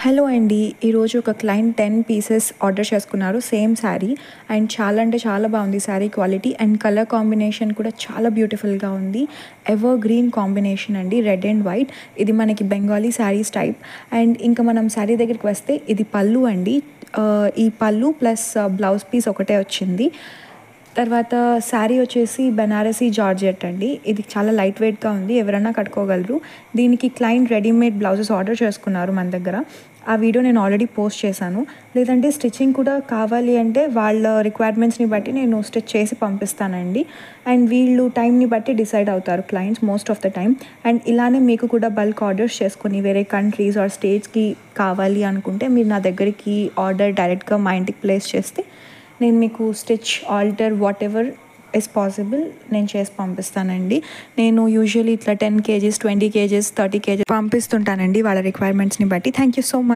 Hello అండి. ఈరోజు ఒక క్లయింట్ 10 పీసెస్ ఆర్డర్ చేసుకున్నారు సేమ్ శారీ. అండ్ చాలా అంటే చాలా బాగుంది sari quality and colour combination కూడా చాలా బ్యూటిఫుల్గా ఉంది. ఎవర్ గ్రీన్ కాంబినేషన్ అండి, రెడ్ అండ్ వైట్. ఇది మనకి బెంగాలీ శారీస్ టైప్. అండ్ ఇంకా మనం శారీ దగ్గరికి వస్తే ఇది పళ్ళు అండి. ఈ పళ్ళు ప్లస్ బ్లౌజ్ పీస్ ఒకటే వచ్చింది. తర్వాత శారీ వచ్చేసి బెనారసీ జార్జెట్ అండి. ఇది చాలా లైట్ వెయిట్గా ఉంది, ఎవరైనా కట్టుకోగలరు. దీనికి క్లయింట్ రెడీమేడ్ బ్లౌజెస్ ఆర్డర్ చేసుకున్నారు మన దగ్గర. ఆ వీడియో నేను ఆల్రెడీ పోస్ట్ చేశాను. లేదంటే స్టిచ్చింగ్ కూడా కావాలి అంటే వాళ్ళ రిక్వైర్మెంట్స్ని బట్టి నేను స్టిచ్ చేసి పంపిస్తానండి. అండ్ వీళ్ళు టైంని బట్టి డిసైడ్ అవుతారు clients most of the time. And ఇలానే మీకు కూడా బల్క్ ఆర్డర్స్ చేసుకొని వేరే కంట్రీస్ ఆర్ స్టేట్స్కి కావాలి అనుకుంటే మీరు నా దగ్గరికి ఆర్డర్ డైరెక్ట్గా మా ఇంటికి ప్లేస్ చేస్తే నేను మీకు stitch alter whatever is possible నేను చేసి పంపిస్తానండి. నేను యూజువల్లీ ఇట్లా 10 kgs 20 kgs 30 kgs పంపిస్తుంటానండి వాళ్ళ రిక్వైర్మెంట్స్ని బట్టి. Thank you so much.